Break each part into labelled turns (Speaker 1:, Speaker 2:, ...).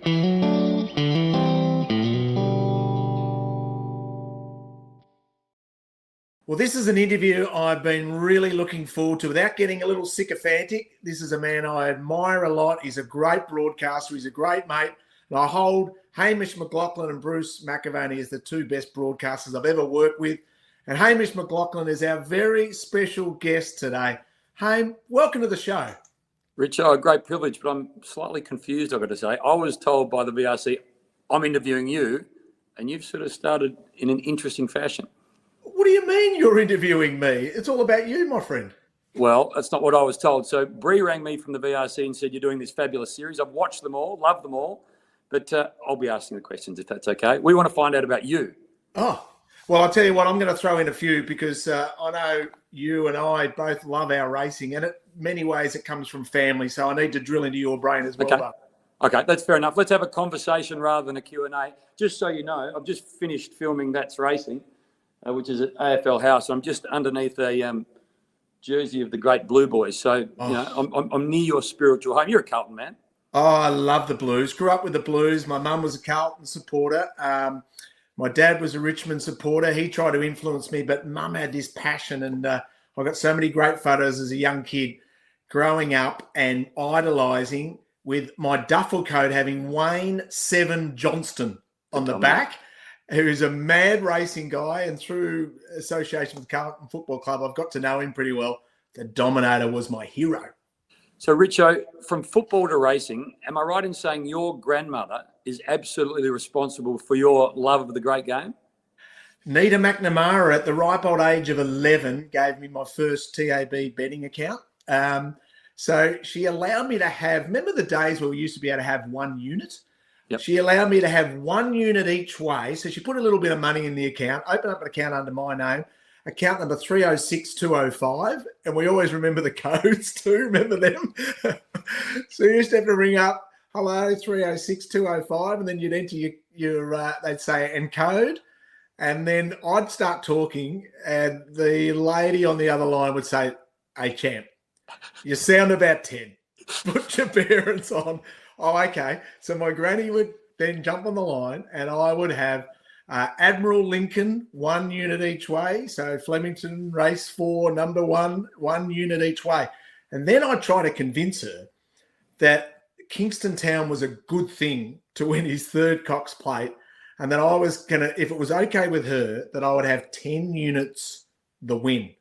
Speaker 1: Well, this is an interview I've been really looking forward to without getting a little sycophantic. This is a man I admire a lot. He's a great broadcaster. He's a great mate. And I hold Hamish McLachlan and Bruce McAvaney as the two best broadcasters I've ever worked with. And Hamish McLachlan is our very special guest today. Ham, welcome to the show.
Speaker 2: Richo, a great privilege, but I'm slightly confused, I've got to say. I was told by the VRC, I'm interviewing you, and you've sort of started in an interesting fashion.
Speaker 1: What do you mean you're interviewing me? It's all about you, my friend.
Speaker 2: Well, that's not what I was told. So Bree rang me from the VRC and said, you're doing this fabulous series. I've watched them all, love them all, but I'll be asking the questions if that's okay. We want to find out about you.
Speaker 1: Oh, well, I'll tell you what, I'm going to throw in a few because I know you and I both love our racing, and in many ways it comes from family, so I need to drill into your brain as well.
Speaker 2: Okay, that's fair enough. Let's have a conversation rather than a Q&A. Just so you know, I've just finished filming That's Racing, which is at AFL House. I'm just underneath a jersey of the great Blue Boys. So, you know, I'm near your spiritual home. You're a Carlton man.
Speaker 1: Oh, I love the Blues. Grew up with the Blues. My mum was a Carlton supporter. My dad was a Richmond supporter. He tried to influence me, but mum had this passion. And I got so many great photos as a young kid growing up and idolising with my duffel coat having Wayne 7 Johnston on the back, who's a mad racing guy, and through association with Carlton Football Club, I've got to know him pretty well. The Dominator was my hero.
Speaker 2: So, Richo, from football to racing, am I right in saying your grandmother is absolutely responsible for your love of the great game?
Speaker 1: Nita McNamara, at the ripe old age of 11, gave me my first TAB betting account. So she allowed me to have, remember the days where we used to be able to have one unit?
Speaker 2: Yep.
Speaker 1: She allowed me to have one unit each way. So she put a little bit of money in the account, opened up an account under my name, account number 306205. And we always remember the codes too. Remember them? So you used to have to ring up, hello, 306205. And then you'd enter your they'd say, and code. And then I'd start talking and the lady on the other line would say, hey, champ, you sound about 10. Put your parents on. Oh, okay. So my granny would then jump on the line and I would have Admiral Lincoln, 1 unit each way. So Flemington, race 4, number 1, 1 unit each way. And then I'd try to convince her that Kingston Town was a good thing to win his 3rd Cox Plate. And that I was going to, if it was okay with her, that I would have 10 units the win.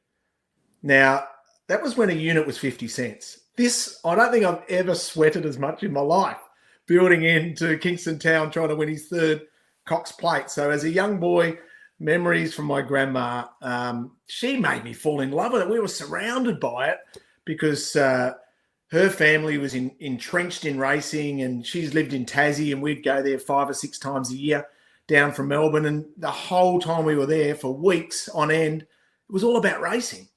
Speaker 1: Now, that was when a unit was 50 cents. This, I don't think I've ever sweated as much in my life, building into Kingston Town, trying to win his 3rd Cox Plate. So as a young boy, memories from my grandma, she made me fall in love with it. We were surrounded by it because her family was entrenched in racing, and she's lived in Tassie, and we'd go there 5 or 6 times a year down from Melbourne. And the whole time we were there for weeks on end, it was all about racing.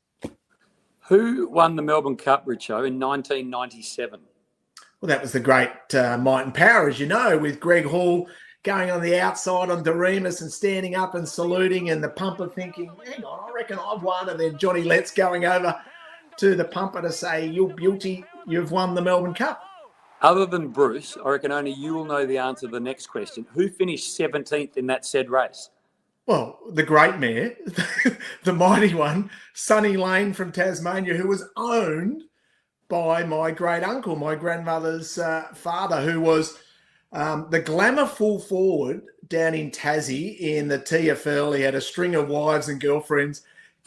Speaker 2: Who won the Melbourne Cup, Richo, in 1997?
Speaker 1: Well, that was the great Might and Power, as you know, with Greg Hall going on the outside on Doremus and standing up and saluting, and the pumper thinking, hang on, I reckon I've won. And then Johnny Letts going over to the pumper to say, you beauty, you've won the Melbourne Cup.
Speaker 2: Other than Bruce, I reckon only you will know the answer to the next question. Who finished 17th in that said race?
Speaker 1: Well, the great mare, the mighty one, Sunny Lane from Tasmania, who was owned by my great uncle, my grandmother's father, who was the glamour full forward down in Tassie in the TFL. He had a string of wives and girlfriends.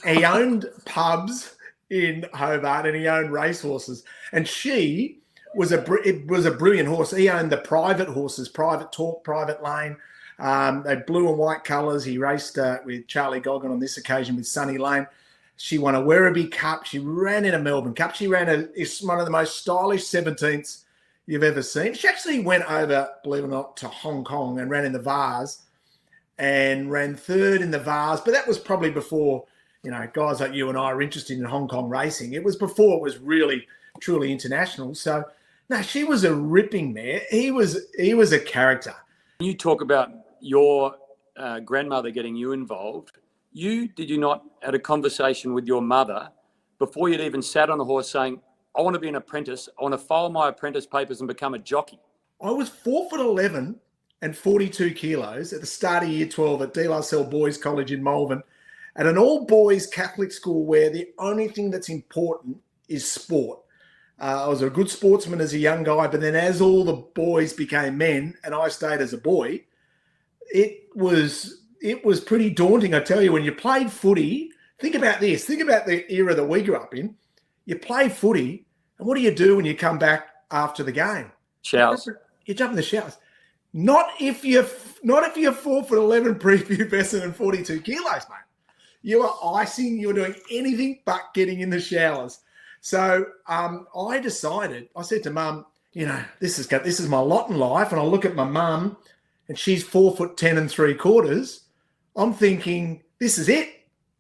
Speaker 1: He owned pubs in Hobart and he owned racehorses. And she was a brilliant horse. He owned the private horses, Private Talk, Private Lane. They blue and white colours. He raced with Charlie Goggin on this occasion with Sunny Lane. She won a Werribee Cup. She ran in a Melbourne Cup. She ran one of the most stylish 17ths you've ever seen. She actually went over, believe it or not, to Hong Kong and ran in the Vars and ran 3rd in the Vars. But that was probably before, you know, guys like you and I are interested in Hong Kong racing. It was before it was really, truly international. So, no, she was a ripping mare. He was a character.
Speaker 2: You talk about your grandmother getting you involved. Did you not had a conversation with your mother before you'd even sat on a horse saying, I want to be an apprentice. I want to file my apprentice papers and become a jockey?
Speaker 1: I was 4'11" and 42 kilos at the start of year 12 at De La Salle Boys College in Melbourne, at an all-boys Catholic school where the only thing that's important is sport. I was a good sportsman as a young guy, but then as all the boys became men and I stayed as a boy, it was pretty daunting. I tell you, when you played footy, think about this. Think about the era that we grew up in. You play footy, and what do you do when you come back after the game?
Speaker 2: Showers.
Speaker 1: You jump in the showers. Not if you're 4'11" prepubescent and 42 kilos, mate. You are icing. You're doing anything but getting in the showers. So I decided. I said to Mum, this is my lot in life. And I look at my mum, and she's 4'10" and 3/4. I'm thinking, this is it.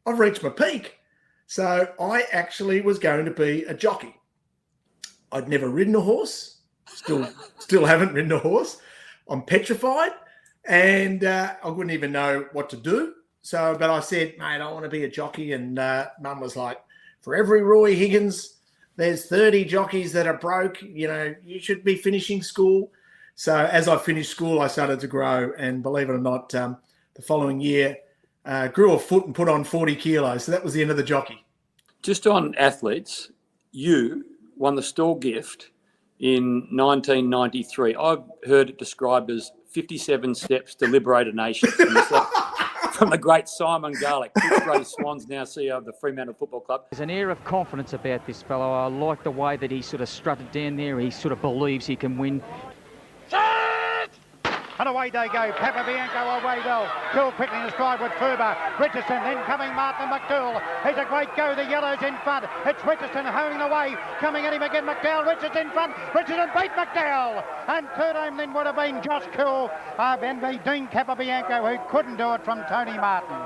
Speaker 1: I've reached my peak. So I actually was going to be a jockey. I'd never ridden a horse. Still haven't ridden a horse. I'm petrified, and I wouldn't even know what to do. So, but I said, mate, I want to be a jockey. And Mum was like, for every Roy Higgins, there's 30 jockeys that are broke. You should be finishing school. So as I finished school, I started to grow. And believe it or not, the following year, grew a foot and put on 40 kilos. So that was the end of the jockey. Just
Speaker 2: on athletes, you won the Stall Gift in 1993. I've heard it described as 57 steps to liberate a nation. From the great Simon Garlick, 5th grade Swans, now CEO of the Fremantle Football Club.
Speaker 3: There's an air of confidence about this fellow. I like the way that he sort of strutted down there. He sort of believes he can win.
Speaker 4: And away they go. Papabianco away well. Cool quickly in stride with Ferber. Richardson then coming Martin McDowell. It's a great go. The yellows in front. It's Richardson hoeing away. Coming at him again. McDowell. Richardson in front. Richardson beat McDowell. And third home then would have been Josh Cool. And Dean Capabianco, who couldn't do it from Tony Martin.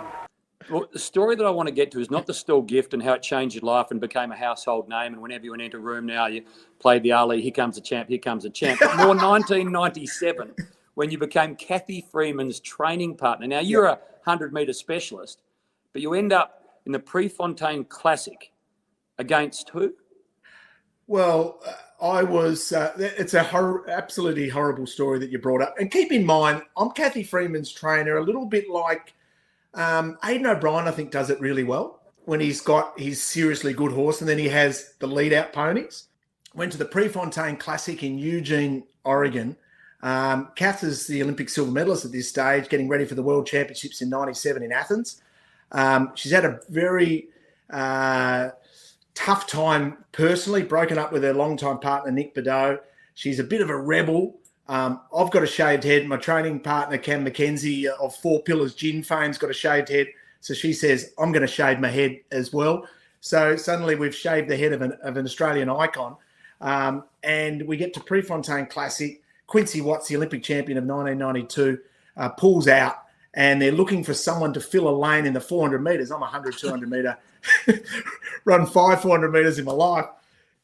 Speaker 2: Well, the story that I want to get to is not the Stall Gift and how it changed your life and became a household name. And whenever you went into a room now, you played the Ali, here comes a champ, here comes a champ. But more 1997. When you became Kathy Freeman's training partner. Now, you're a 100-metre specialist, but you end up in the Prefontaine Classic against who?
Speaker 1: Well, I was it's absolutely horrible story that you brought up. And keep in mind, I'm Kathy Freeman's trainer, a little bit like Aidan O'Brien, I think, does it really well when he's got his seriously good horse and then he has the lead-out ponies. Went to the Prefontaine Classic in Eugene, Oregon. Kath is the Olympic silver medalist at this stage, getting ready for the World Championships in 97 in Athens. She's had a very tough time personally, broken up with her longtime partner, Nick Beddoe. She's a bit of a rebel. I've got a shaved head. My training partner, Cam McKenzie of Four Pillars Gin fame's got a shaved head. So she says, I'm going to shave my head as well. So suddenly we've shaved the head of an Australian icon. And we get to Prefontaine Classic. Quincy Watts, the Olympic champion of 1992, pulls out, and they're looking for someone to fill a lane in the 400 metres. I'm a 100, 200 metre, run 400 metres in my life.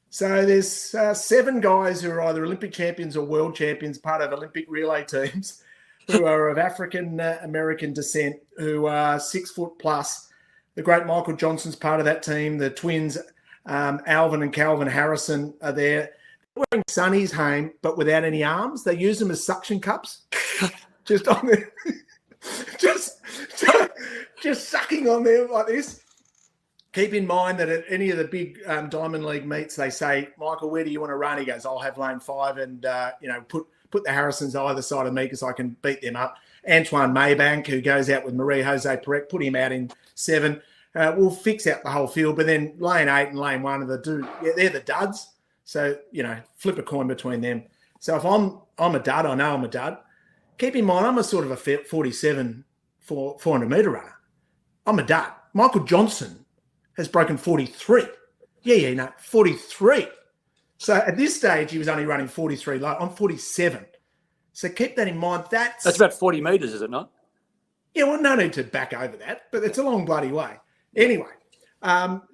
Speaker 1: So there's 7 guys who are either Olympic champions or world champions, part of Olympic relay teams, who are of African American descent, who are 6 foot plus. The great Michael Johnson's part of that team. The twins, Alvin and Calvin Harrison, are there. Wearing sunnies home, but without any arms. They use them as suction cups, just on there, just sucking on there like this. Keep in mind that at any of the big Diamond League meets, they say, Michael, where do you want to run? He goes, I'll have lane 5 and, put the Harrisons either side of me because I can beat them up. Antoine Maybank, who goes out with Marie-Jose Perec, put him out in 7. We'll fix out the whole field. But then lane 8 and lane 1 are they're the duds. So, flip a coin between them. So if I'm a dud, I know I'm a dud. Keep in mind, I'm a sort of a 47 400 metre runner. I'm a dud. Michael Johnson has broken 43. 43. So at this stage, he was only running 43 low. I'm 47. So keep that in mind. That's
Speaker 2: about 40 metres, is it not?
Speaker 1: Yeah, well, no need to back over that, but it's a long bloody way. Anyway,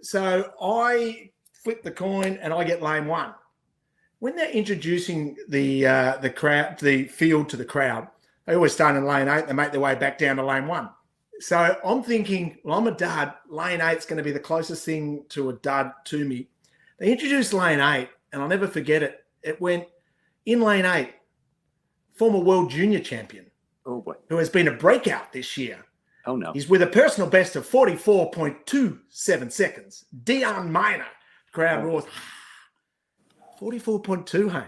Speaker 1: so I flip the coin and I get lane 1. When they're introducing the crowd, the field to the crowd, they always start in lane 8. They make their way back down to lane 1. So I'm thinking, well, I'm a dud. Lane 8 is going to be the closest thing to a dud to me. They introduced lane 8, and I'll never forget it. It went in lane 8. former world junior champion,
Speaker 2: Oh, boy.
Speaker 1: who has been a breakout this year.
Speaker 2: Oh, no.
Speaker 1: He's with a personal best of 44.27 seconds. Dion Minor. Crowd roars. 44.2, Hame.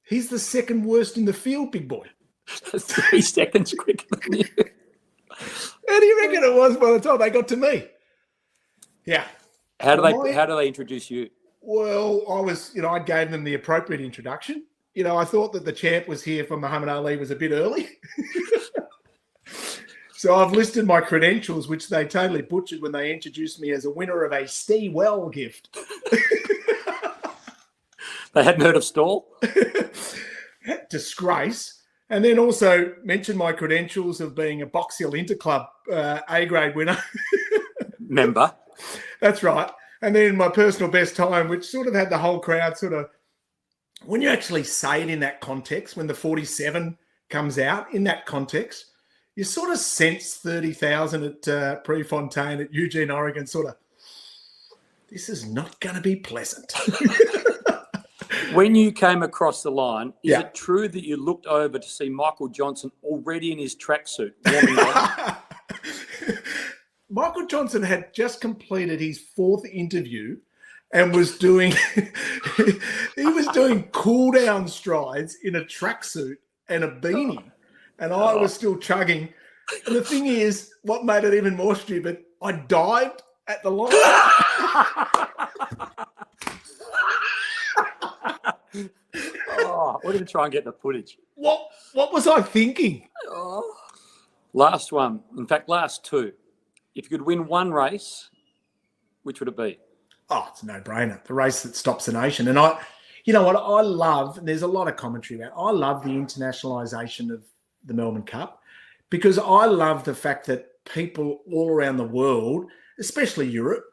Speaker 1: He's the second worst in the field, big boy.
Speaker 2: 3 seconds quicker than you.
Speaker 1: How do you reckon it was by the time they got to me? Yeah.
Speaker 2: How do they introduce you?
Speaker 1: Well, I gave them the appropriate introduction. I thought that the champ was here for Muhammad Ali was a bit early. So I've listed my credentials, which they totally butchered when they introduced me as a winner of a Steve Well gift.
Speaker 2: They hadn't heard of Stall?
Speaker 1: Disgrace. And then also mentioned my credentials of being a Box Hill Interclub A-grade winner.
Speaker 2: Member.
Speaker 1: That's right. And then my personal best time, which sort of had the whole crowd sort of, when you actually say it in that context, when the 47 comes out in that context, you sort of sense 30,000 at Prefontaine at Eugene, Oregon, sort of, this is not going to be pleasant.
Speaker 2: When you came across the line, is it true that you looked over to see Michael Johnson already in his tracksuit warming up?
Speaker 1: Michael Johnson had just completed his 4th interview and was doing cool down strides in a tracksuit and a beanie. And I was still chugging. And the thing is, what made it even more stupid, I dived at the line.
Speaker 2: We're going to try and get the footage.
Speaker 1: What was I thinking?
Speaker 2: Last one. In fact, last two. If you could win one race, which would it be?
Speaker 1: Oh, it's a no-brainer. The race that stops the nation. And you know what, I love, and there's a lot of commentary about, I love the internationalisation of the Melbourne Cup because I love the fact that people all around the world, especially Europe,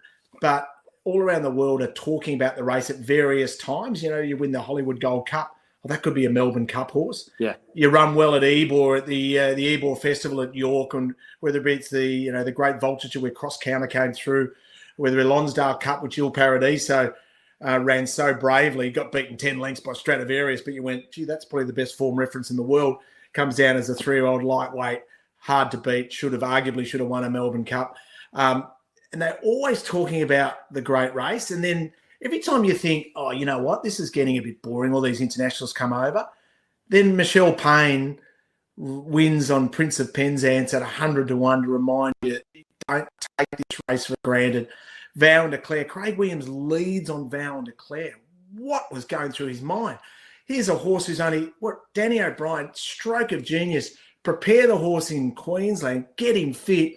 Speaker 1: but all around the world are talking about the race at various times. You win the Hollywood Gold Cup. Well, that could be a Melbourne Cup horse. Yeah. You run well at Ebor at the Ebor Festival at York, and whether it's the Great Vulture where Cross Counter came through, whether it's Lonsdale Cup, which Il Paradiso ran so bravely, got beaten 10 lengths by Stradivarius, but you went, gee, that's probably the best form reference in the world. Comes down as a 3-year-old lightweight, hard to beat, arguably should have won a Melbourne Cup. And they're always talking about the great race. And then every time you think, oh, you know what, this is getting a bit boring, all these internationals come over, then Michelle Payne wins on Prince of Penzance at 100-1 to remind you, don't take this race for granted. Vow and Declare. Craig Williams leads on Vow and Declare. What was going through his mind? Here's a horse who's Danny O'Brien, stroke of genius, prepare the horse in Queensland, get him fit,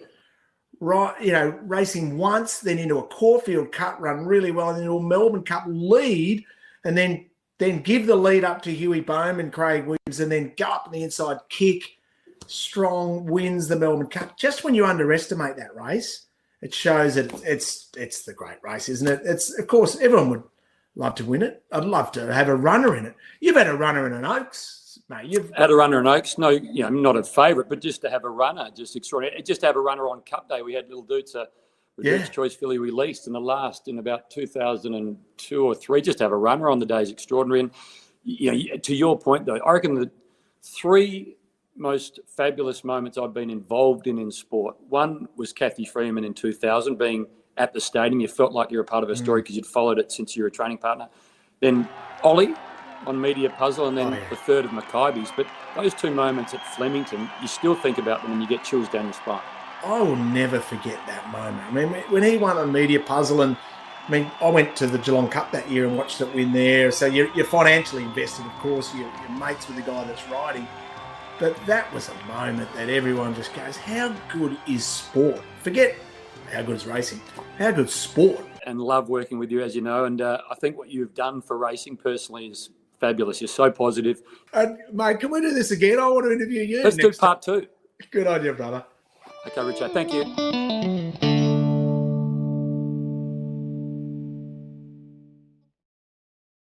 Speaker 1: right? Racing once, then into a Caulfield Cup run really well, and then a Melbourne Cup lead, and then give the lead up to Huey Bowman, Craig Williams, and then go up on the inside, kick, strong, wins the Melbourne Cup. Just when you underestimate that race, it shows that it's the great race, isn't it? It's, of course, everyone would love to win it. I'd love to have a runner in it. You've had a runner in an Oaks, mate. You've
Speaker 2: had a runner in Oaks. No, not a favourite, but just to have a runner, just extraordinary. Just to have a runner on Cup Day. We had Little Doots, Reduced Choice filly released in the last in about 2002 or 3. Just to have a runner on the day is extraordinary. And to your point though, I reckon the 3 most fabulous moments I've been involved in sport. One was Kathy Freeman in 2000, being at the stadium. You felt like you were a part of her story because you'd followed it since you were a training partner. Then Ollie on Media Puzzle, and then the third of Mackaybe's. But those 2 moments at Flemington, you still think about them and you get chills down your spine.
Speaker 1: I will never forget that moment. I mean, when he won on Media Puzzle, and I went to the Geelong Cup that year and watched it win there. So you're financially invested, of course. You're mates with the guy that's riding. But that was a moment that everyone just goes, how good is sport? Forget how good is racing. How good is sport?
Speaker 2: And love working with you, as you know. And I think what you've done for racing personally is fabulous. You're so positive.
Speaker 1: Mate, can we do this again? I want to interview you.
Speaker 2: Let's do part 2.
Speaker 1: Good on you, brother.
Speaker 2: Okay, Richo. Thank you.